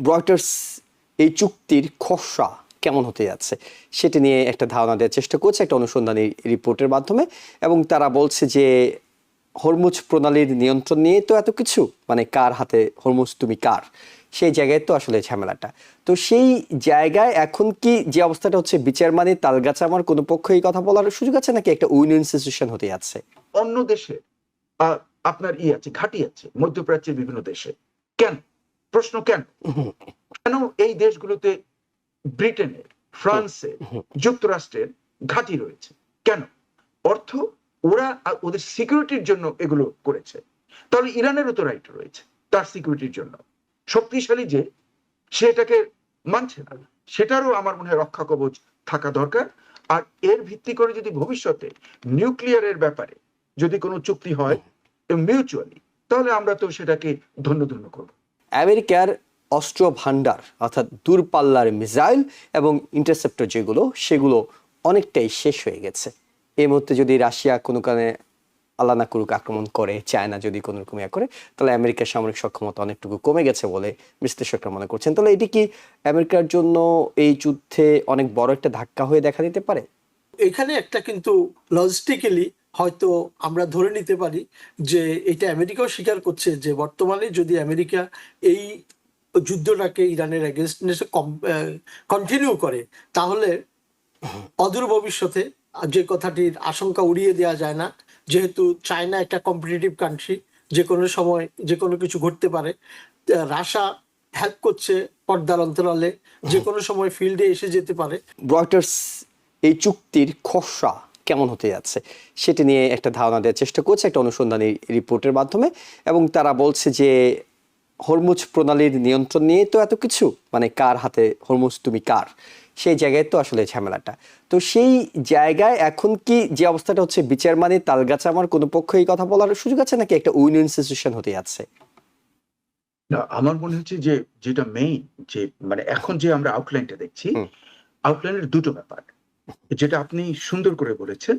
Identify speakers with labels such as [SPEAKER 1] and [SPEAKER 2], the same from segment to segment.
[SPEAKER 1] Reuters এই চুক্তির খসড়া কেমন হতে যাচ্ছে সেটা নিয়ে একটা ধারণা দেওয়ার চেষ্টা করছে একটা অনুসন্ধানী রিপোর্টের মাধ্যমে, এবং তারা বলছে যে হরমুজ প্রণালীর নিয়ন্ত্রণ নিয়ে তো এত কিছু, মানে কার হাতে হরমুজ তুমি কার, সেই জায়গায় তো আসলে ঝামেলাটা। তো সেই জায়গায় এখন কি যে অবস্থাটা হচ্ছে, বিচার মানে তালগাছ আমার কোনো পক্ষ এই কথা বলার সুযোগ আছে, নাকি একটা উইন উইন সিচুয়েশন হতে যাচ্ছে?
[SPEAKER 2] অন্য দেশে আপনার আছে, ঘাঁটি আছে মধ্যপ্রাচ্যের বিভিন্ন দেশে। কেন? প্রশ্ন কেন? কেন এই দেশগুলোতে ব্রিটেনের, ফ্রান্সের, যুক্তরাষ্ট্রের ঘাঁটি রয়েছে? কেন? অর্থ ওরা ওদের সিকিউরিটির জন্য এগুলো করেছে। তাহলে ইরানেরও তো রাইট রয়েছে তার সিকিউরিটির জন্য। শক্তিশালী যে সেটাকে মানছে না, সেটারও আমার মনে হয় রক্ষা কবচ থাকা দরকার। আর এর ভিত্তি করে যদি ভবিষ্যতে নিউক্লিয়ারের ব্যাপারে যদি কোনো চুক্তি হয় মিউচুয়ালি, তাহলে আমরা তো সেটাকে ধন্য ধন্য করবো।
[SPEAKER 1] আমেরিকার অস্ত্র ভান্ডার অর্থাৎ দূরপাল্লার মিসাইল এবং ইন্টারসেপ্টর যেগুলো, সেগুলো অনেকটাই শেষ হয়ে গেছে। এই মুহূর্তে যদি রাশিয়া কোনো কারণে আল্লাহ না করুক আক্রমণ করে, চায়না যদি কোনো রকম করে, তাহলে আমেরিকার সামরিক সক্ষমতা অনেকটুকু কমে গেছে বলে বিশ্লেষকরা মনে করছেন। তাহলে এটি কি আমেরিকার জন্য এই যুদ্ধে অনেক বড় একটা ধাক্কা হয়ে দেখা দিতে পারে?
[SPEAKER 3] এখানে একটা কিন্তু লজিস্টিক্যালি হয়তো আমরা ধরে নিতে পারি যে এটা আমেরিকাও স্বীকার করছে যে বর্তমানে যদি আমেরিকা এই যুদ্ধটাকে ইরানের এগেনস্টে কন্টিনিউ করে, তাহলে অদূর ভবিষ্যতে যে কথাটির আশঙ্কা উড়িয়ে দেওয়া যায় না, যেহেতু চায়না একটা কম্পিটিটিভ কান্ট্রি, যে কোনো সময় যে কোনো কিছু ঘটতে পারে। রাশিয়া হেল্প করছে পর্দার অন্তরালে, যে কোনো সময় ফিল্ডে এসে যেতে পারে।
[SPEAKER 1] রয়টার্স এই চুক্তির খসড়া কেমন হতে যাচ্ছে সেটা নিয়ে একটা ধারণা দেওয়ার চেষ্টা করছে একটা অনুসন্ধানী রিপোর্টের মাধ্যমে, এবং তারা বলছে যে হরমুজ প্রণালীর নিয়ন্ত্রণ নিয়ে তো এত কিছু, মানে কার হাতে হরমুজ তুমি কার, সেই জায়গায় তো আসলে ঝামেলাটা। তো সেই জায়গায় এখন কি যে অবস্থাটা হচ্ছে, বিচার মানে তালগাছ আমার কোনো পক্ষ এই কথা বলার সুযোগ আছে, নাকি একটা উইন উইন সিচুয়েশন হতে যাচ্ছে?
[SPEAKER 2] না, আমার মনে হচ্ছে যে যেটা মেইন, যে মানে এখন যে আমরা আউটলাইনটা দেখছি, আউটলাইনের দুটো ব্যাপার যেটা আপনি সুন্দর করে বলেছেন,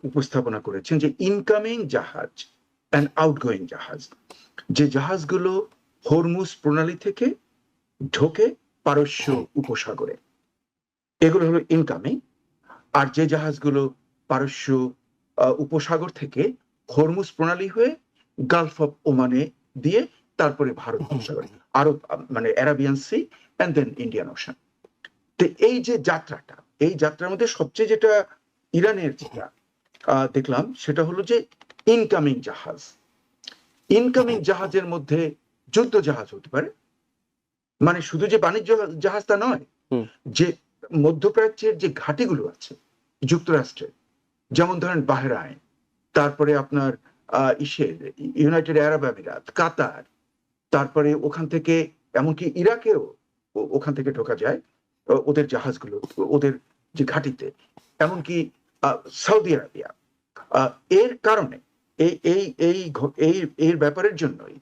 [SPEAKER 2] উপস্থাপনা করেছেন, যে ইনকামিং জাহাজ অ্যান্ড আউটগোয়িং জাহাজ। যে জাহাজগুলো হরমুজ প্রণালী থেকে ঢোকে পারস্য উপসাগরে, এগুলো হলো ইনকামিং। আর যে জাহাজগুলো পারস্য উপসাগর থেকে হরমুজ প্রণালী হয়ে গালফ অফ ওমানে দিয়ে তারপরে ভারত উপসাগরে, আরব মানে Arabian sea and then Indian ocean. তো এই যে যাত্রাটা, এই যাত্রার মধ্যে সবচেয়ে যেটা ইরানের যেটা দেখলাম সেটা হলো যে ইনকামিং জাহাজ। ইনকামিং জাহাজের মধ্যে যুদ্ধ জাহাজ হতে পারে, মানে শুধু যে বাণিজ্য জাহাজ তা নয়, যে মধ্যপ্রাচ্যের যে ঘাঁটিগুলো আছে যুক্তরাষ্ট্রের, যেমন ধরেন বাহরাইন, তারপরে আপনার ইউনাইটেড আরব আমিরাত, কাতার, তারপরে ওখান থেকে এমনকি ইরাকেও ওখান থেকে ঢোকা যায় ওদের জাহাজগুলো, ওদের যে ঘাঁটিতে, এমনকি সৌদি আরবিয়া। এর কারণে এই এই এই এই এর ব্যাপারের জন্যই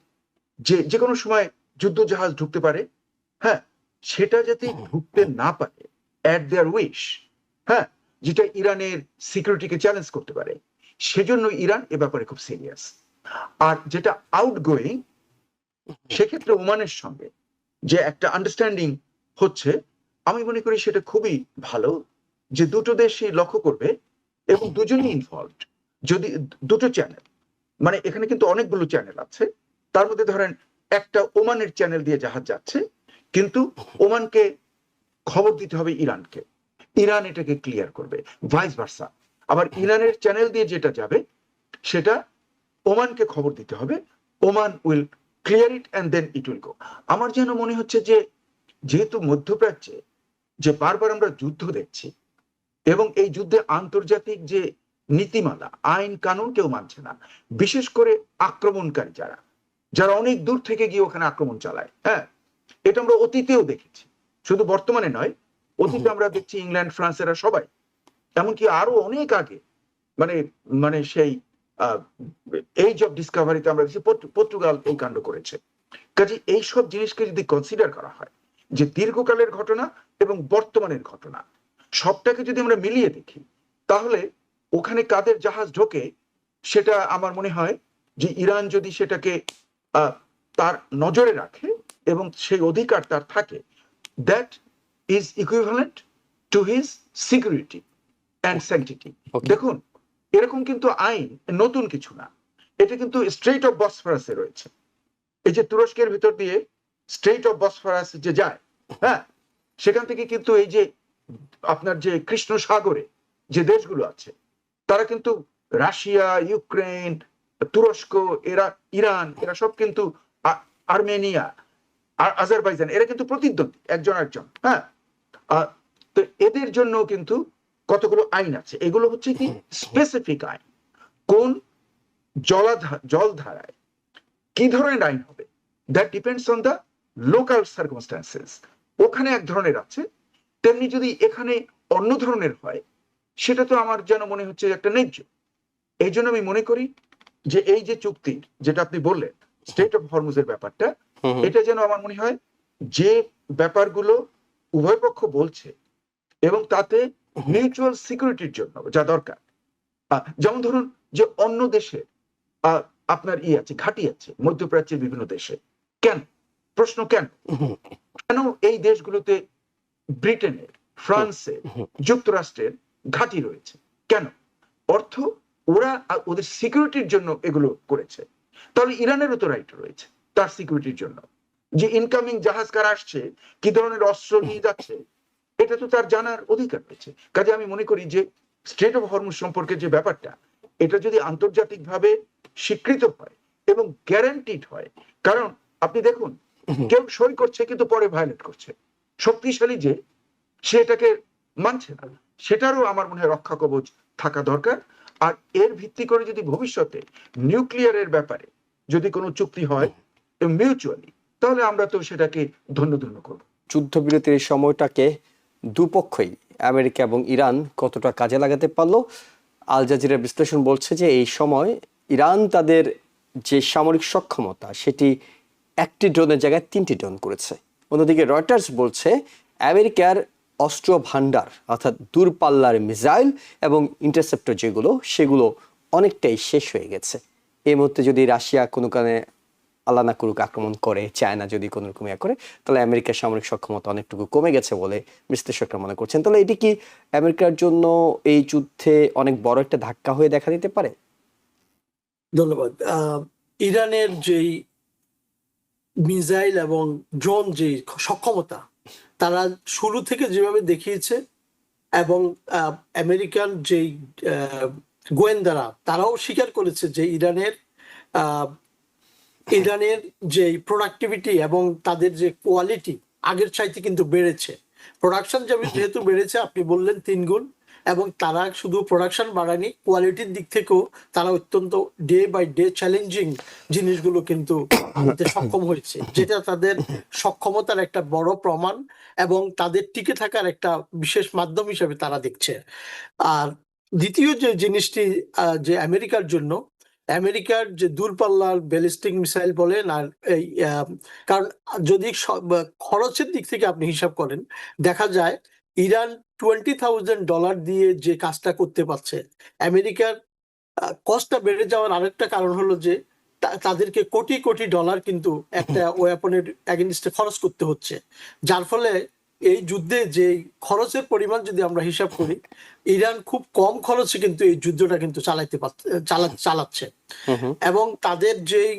[SPEAKER 2] যে যে কোনো সময় যুদ্ধ জাহাজ ঢুকতে পারে। হ্যাঁ, সেটা যাতে ঢুকতে না পারে অ্যাট দেয়ার উইশ, হ্যাঁ, যেটা ইরানের সিকিউরিটিকে চ্যালেঞ্জ করতে পারে, সেজন্য ইরান এ ব্যাপারে খুব সিরিয়াস। আর যেটা আউটগোয়িং, সেক্ষেত্রে ওমানের সঙ্গে যে একটা আন্ডারস্ট্যান্ডিং হচ্ছে, আমি মনে করি সেটা খুবই ভালো, যে দুটো দেশই লক্ষ্য করবে এবং দুজনই ইনভলভড। যদি দুটো চ্যানেল, মানে এখানে কিন্তু অনেকগুলো চ্যানেল আছে, তার মধ্যে ধরেন একটা ওমানের চ্যানেল দিয়ে জাহাজ যাচ্ছে, কিন্তু ওমানকে খবর দিতে হবে ইরানকে, ইরান এটাকে ক্লিয়ার করবে, ভাইস ভার্সা। আবার ইরানের চ্যানেল দিয়ে যেটা যাবে সেটা ওমানকে খবর দিতে হবে, Oman will clear it and then it will go. আমার যেন মনে হচ্ছে যে যেহেতু মধ্যপ্রাচ্যে যে বারবার আমরা যুদ্ধ দেখছি, এবং এই যুদ্ধে আন্তর্জাতিক যে নীতিমালা, আইন কানুন কেউ মানছে না, বিশেষ করে আক্রমণকারী যারা যারা অনেক দূর থেকে গিয়ে ওখানে আক্রমণ চালায়। হ্যাঁ, এটা আমরা অতীতেও দেখেছি, শুধু বর্তমানে নয়, অতীতে আমরা দেখছি ইংল্যান্ড, ফ্রান্স, এরা সবাই, এমনকি আরো অনেক আগে, মানে মানে সেই এজ অফ ডিসকভারিতে আমরা দেখছি পর্তুগাল এই কাণ্ড করেছে। কাজে এইসব জিনিসকে যদি কনসিডার করা হয়, যে দীর্ঘকালের ঘটনা এবং বর্তমানের ঘটনা, সবটাকে যদি আমরা মিলিয়ে দেখি, তাহলে ওখানে কাদের জাহাজ ঢোকে সেটা আমার মনে হয় যে ইরান যদি সেটাকে তার নজরে রাখে এবং সেই অধিকার তার থাকে, that is equivalent to his security and sanctity.
[SPEAKER 1] Okay.
[SPEAKER 2] দেখুন, এরকম কিন্তু আইন নতুন কিছু না, এটা কিন্তু স্ট্রেইট অফ বসফরাসে রয়েছে। এই যে তুরস্কের ভিতর দিয়ে স্ট্রেইট অফ বসফরাস যে যায়, হ্যাঁ, সেখান থেকে কিন্তু এই যে আপনার যে কৃষ্ণ সাগরে যে দেশগুলো আছে, তারা কিন্তু রাশিয়া, ইউক্রেন, তুরস্ক, এরা ইরান, এরা সব কিন্তু আর্মেনিয়া, আজারবাইজান, এরা কিন্তু প্রতিদ্বন্দ্বী একজন একজন, হ্যাঁ। তো এদের জন্য কিন্তু কতগুলো আইন আছে, এগুলো হচ্ছে কি স্পেসিফিক আইন। কোন জলধারায় কি ধরনের আইন হবে, that depends on the local circumstances. ওখানে এক ধরনের আছে, তেমনি যদি এখানে অন্য ধরনের হয়, সেটা তো আমার যেন মনে হচ্ছে একটা ন্যায্য। এই জন্য আমি মনে করি যে এই যে চুক্তির যেটা আপনি বললেন, স্টেট অফ হরমুজের ব্যাপারটা, এটা যেন আমার মনে হয় যে ব্যাপারগুলো উভয় পক্ষ বলছে এবং তাতে মিউচুয়াল সিকিউরিটির জন্য যা দরকার, যেমন ধরুন যে অন্য দেশে আপনার আছে, ঘাঁটি আছে মধ্যপ্রাচ্যের বিভিন্ন দেশে, কেন, প্রশ্ন কেন, কেন এই দেশগুলোতে ব্রিটেনের, ফ্রান্সের, যুক্তরাষ্ট্রের ঘাঁটি রয়েছে, কেন? অর্থ ওরা ওদের সিকিউরিটির জন্য এগুলো করেছে। তাহলে ইরানেরও তো রাইট রয়েছে তার সিকিউরিটির জন্য, যে ইনকামিং জাহাজ কার আসছে, কি ধরনের অস্ত্র নিয়ে যাচ্ছে, এটা তো তার জানার অধিকার রয়েছে। কাজে আমি মনে করি যে স্ট্রেট অফ হরমুজ সম্পর্কে যে ব্যাপারটা, এটা যদি আন্তর্জাতিকভাবে স্বীকৃত হয় এবং গ্যারান্টিড হয়, কারণ আপনি দেখুন কেউ সই করছে কিন্তু পরে ভায়োলেট করছে, শক্তিশালী যে সেটাকে মানছে না, সেটারও আমার মনে হয় রক্ষা কবচ থাকা দরকার। আর এর ভিত্তি করে যদি ভবিষ্যতে নিউক্লিয়ারের ব্যাপারে যদি কোনো চুক্তি হয় মিউচুয়ালি, তাহলে আমরা তো সেটাকে ধন্য ধন্য করবো।
[SPEAKER 1] যুদ্ধবিরতির এই সময়টাকে দুপক্ষই আমেরিকা এবং ইরান কতটা কাজে লাগাতে পারলো, আল জাজিরার বিশ্লেষণ বলছে যে এই সময় ইরান তাদের যে সামরিক সক্ষমতা সেটি একটি ড্রোনের জায়গায় 3টি ড্রোন করেছে। অন্যদিকে রয়টার্স বলছে আমেরিকার অস্ত্র ভান্ডার অর্থাৎ দূরপাল্লার মিসাইল এবং ইন্টারসেপ্টর যেগুলো, সেগুলো অনেকটাই শেষ হয়ে গেছে। এই মুহূর্তে যদি রাশিয়া কোনো কারণে আল্লাহ না করুক আক্রমণ করে, চায়না যদি কোনো রকম করে, তাহলে আমেরিকার সামরিক সক্ষমতা অনেকটুকু কমে গেছে বলে বিশ্লেষকরা মনে করছেন। তাহলে এটি কি আমেরিকার জন্য এই যুদ্ধে অনেক বড় একটা ধাক্কা হয়ে দেখা দিতে পারে?
[SPEAKER 3] ধন্যবাদ। ইরানের যেই মিসাইল এবং ড্রোন যে সক্ষমতা তারা শুরু থেকে যেভাবে দেখিয়েছে, এবং আমেরিকান যেই গোয়েন্দারা তারাও স্বীকার করেছে যে ইরানের যে প্রোডাক্টিভিটি এবং তাদের যে কোয়ালিটি আগের চাইতে কিন্তু বেড়েছে। প্রোডাকশন যেহেতু বেড়েছে, আপনি বললেন 3 গুণ, এবং তারা শুধু প্রোডাকশন বাড়ায়নি, কোয়ালিটির দিক থেকেও তারা অত্যন্ত ডে বাই ডে চ্যালেঞ্জিং জিনিসগুলো কিন্তু আনতে সক্ষম হয়েছে, যেটা তাদের সক্ষমতার একটা বড় প্রমাণ এবং তাদের টিকে থাকার একটা বিশেষ মাধ্যম হিসেবে তারা দেখছে। আর দ্বিতীয় যে জিনিসটি যে আমেরিকার জন্য, আমেরিকার যে দূরপাল্লার ব্যালিস্টিক মিসাইল বলেন, আর এই কারণ যদি খরচের দিক থেকে আপনি হিসাব করেন, দেখা যায় ইরান $20,000 দিয়ে যে কাজটা করতে পারছে। আমেরিকার কস্টটা বেড়ে যাওয়ার আরেকটা কারণ হলো যে তাদেরকে কোটি কোটি ডলার কিন্তু একটা ওয়েপনের এগেইনস্টে খরচ করতে হচ্ছে, যার ফলে এই যুদ্ধে যে খরচের পরিমাণ যদি আমরা হিসাব করি, ইরান খুব কম খরচে কিন্তু এই যুদ্ধটা কিন্তু চালাচ্ছে। এবং তাদের যেই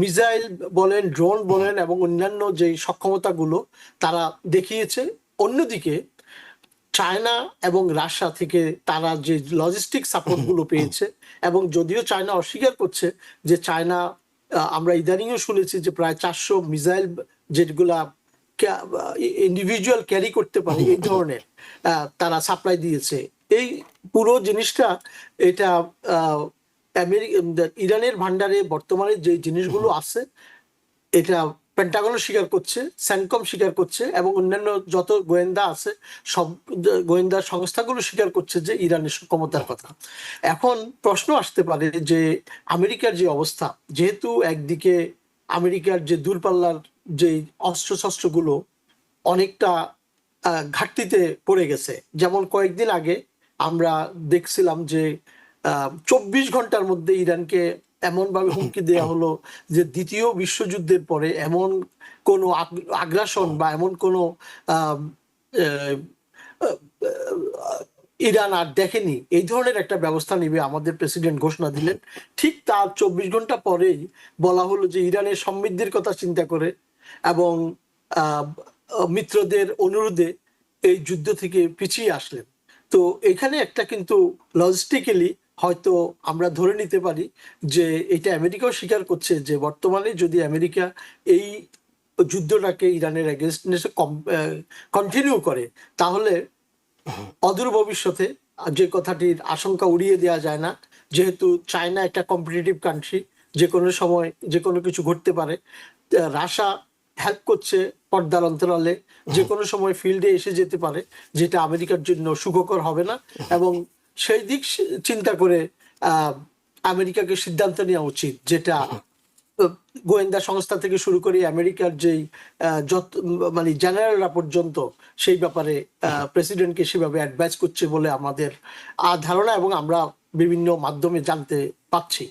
[SPEAKER 3] মিসাইল বলেন, ড্রোন বলেন এবং অন্যান্য যে সক্ষমতাগুলো তারা দেখিয়েছে। অন্যদিকে চায়না এবং রাশিয়া থেকে তারা যে লজিস্টিক সাপোর্ট গুলো পেয়েছে, এবং যদিও চায়না অস্বীকার করছে যে চায়না, আমরা ইদানিংও শুনেছি যে প্রায় 400 মিসাইল যেগুলা ইন্ডিভিজুয়াল ক্যারি করতে পারে এই ধরনের তারা সাপ্লাই দিয়েছে। এই পুরো জিনিসটা এটা ইরানের ভান্ডারে বর্তমানে যে জিনিসগুলো আছে, এটা পেন্টাগনও স্বীকার করছে, সেন্টকম স্বীকার করছে, এবং অন্যান্য যত গোয়েন্দা আছে সব গোয়েন্দা সংস্থাগুলো স্বীকার করছে যে ইরানের সক্ষমতার কথা। এখন প্রশ্ন আসতে পারে যে আমেরিকার যে অবস্থা, যেহেতু একদিকে আমেরিকার যে দূরপাল্লার যে অস্ত্রশস্ত্রগুলো অনেকটা ঘাটতিতে পড়ে গেছে। যেমন কয়েকদিন আগে আমরা দেখছিলাম যে 24 ঘন্টার মধ্যে ইরানকে এমনভাবে হুমকি দেওয়া হলো যে দ্বিতীয় বিশ্বযুদ্ধের পরে এমন কোনো আগ্রাসন বা এমন কোনো আহ, আহ, ইরান আর দেখেনি, এই ধরনের একটা ব্যবস্থা নিবে আমাদের প্রেসিডেন্ট ঘোষণা দিলেন। ঠিক তার 24 ঘন্টা পরেই বলা হলো যে ইরানের সমৃদ্ধির কথা চিন্তা করে এবং আহ, মিত্রদের অনুরোধে এই যুদ্ধ থেকে পিছিয়ে আসলেন। তো এখানে একটা কিন্তু লজিস্টিক্যালি হয়তো আমরা ধরে নিতে পারি যে এটা আমেরিকাও স্বীকার করছে যে বর্তমানে যদি আমেরিকা এই যুদ্ধটাকে ইরানের এগেনস্টে কন্টিনিউ করে, তাহলে অদূর ভবিষ্যতে যে কথাটির আশঙ্কা উড়িয়ে দেওয়া যায় না, যেহেতু চায়না একটা কম্পিটিটিভ কান্ট্রি, যে কোনো সময় যে কোনো কিছু ঘটতে পারে। রাশা হেল্প করছে পর্দার অন্তরালে, যে কোনো সময় ফিল্ডে এসে যেতে পারে, যেটা আমেরিকার জন্য সুখকর হবে না। এবং সেই দিক চিন্তা করে আহ, আমেরিকাকে সিদ্ধান্ত নেওয়া উচিত, যেটা গোয়েন্দা সংস্থা থেকে শুরু করে আমেরিকার যেই যত মানে জেনারেলরা পর্যন্ত সেই ব্যাপারে প্রেসিডেন্টকে সেভাবে অ্যাডভাইস করছে বলে আমাদের ধারণা এবং আমরা বিভিন্ন মাধ্যমে জানতে পাচ্ছি।